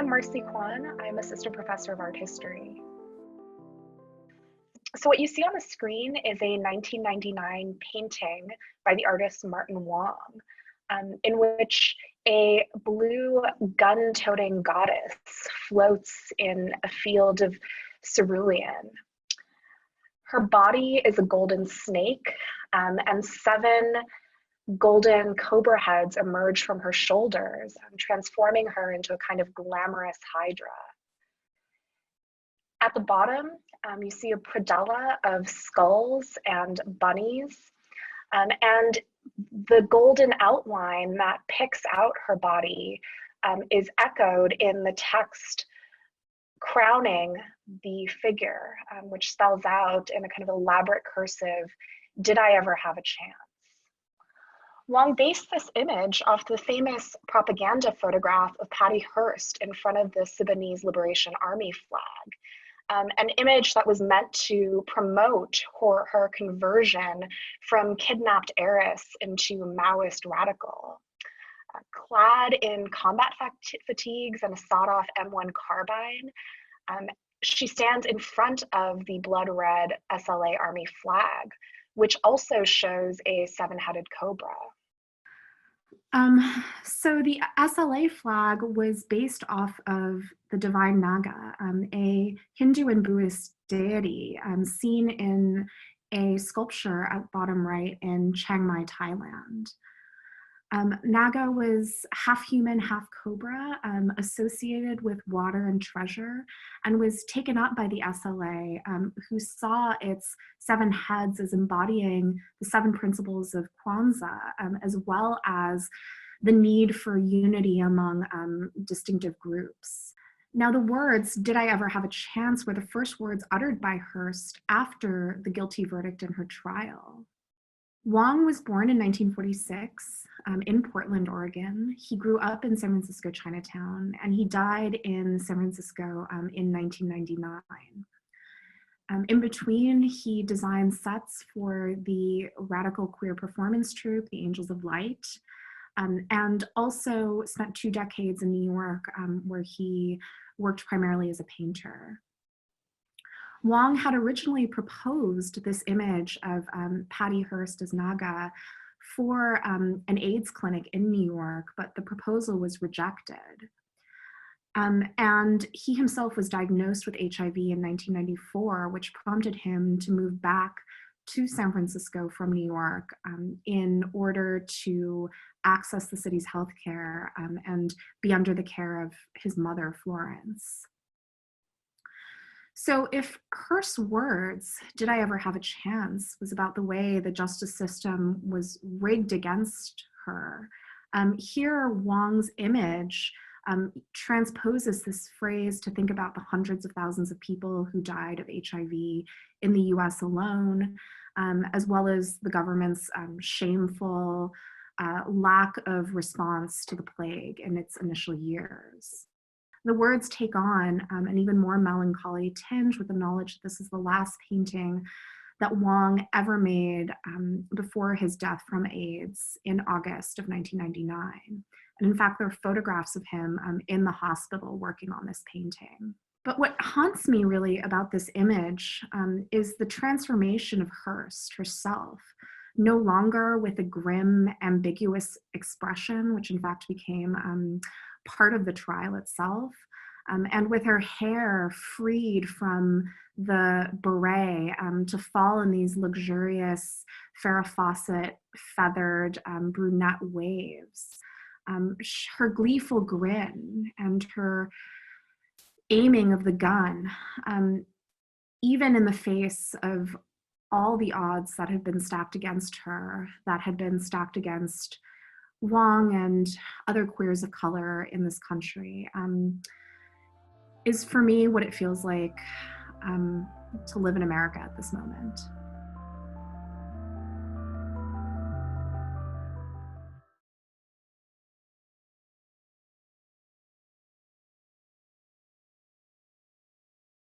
I'm Marci Kwon. I'm Assistant Professor of Art History. So what you see on the screen is a 1999 painting by the artist Martin Wong, in which a blue gun-toting goddess floats in a field of cerulean. Her body is a golden snake, and 7 golden cobra heads emerge from her shoulders, transforming her into a kind of glamorous hydra. At the bottom, you see a predella of skulls and bunnies, and the golden outline that picks out her body is echoed in the text crowning the figure, which spells out in a kind of elaborate cursive, "Did I ever have a chance?" Wong based this image off the famous propaganda photograph of Patty Hearst in front of the Sudanese Liberation Army flag, an image that was meant to promote her conversion from kidnapped heiress into Maoist radical. Clad in combat fatigues and a sawed-off M1 carbine, she stands in front of the blood-red SLA Army flag, which also shows a 7-headed cobra. So the SLA flag was based off of the divine Naga, a Hindu and Buddhist deity seen in a sculpture at bottom right in Chiang Mai, Thailand. Naga was half human, half cobra, associated with water and treasure, and was taken up by the SLA, who saw its 7 heads as embodying the 7 principles of Kwanzaa, as well as the need for unity among distinctive groups. Now, the words, "Did I ever have a chance?" were the first words uttered by Hearst after the guilty verdict in her trial. Wong was born in 1946 in Portland, Oregon. He grew up in San Francisco, Chinatown, and he died in San Francisco in 1999. In between, he designed sets for the radical queer performance troupe, the Angels of Light, and also spent 2 decades in New York, where he worked primarily as a painter. Wong had originally proposed this image of Patty Hearst as Naga for an AIDS clinic in New York, but the proposal was rejected. And he himself was diagnosed with HIV in 1994, which prompted him to move back to San Francisco from New York in order to access the city's healthcare and be under the care of his mother, Florence. So if Hearst's words, "Did I ever have a chance?" was about the way the justice system was rigged against her, here Wong's image transposes this phrase to think about the hundreds of thousands of people who died of HIV in the US alone, as well as the government's shameful lack of response to the plague in its initial years. The words take on an even more melancholy tinge with the knowledge that this is the last painting that Wong ever made before his death from AIDS in August of 1999. And in fact, there are photographs of him in the hospital working on this painting. But what haunts me really about this image is the transformation of Hearst herself, no longer with a grim, ambiguous expression, which in fact became part of the trial itself, and with her hair freed from the beret to fall in these luxurious Farrah Fawcett feathered brunette waves. Her gleeful grin and her aiming of the gun, even in the face of all the odds that had been stacked against her, that had been stacked against Wong and other queers of color in this country, is for me what it feels like to live in America at this moment.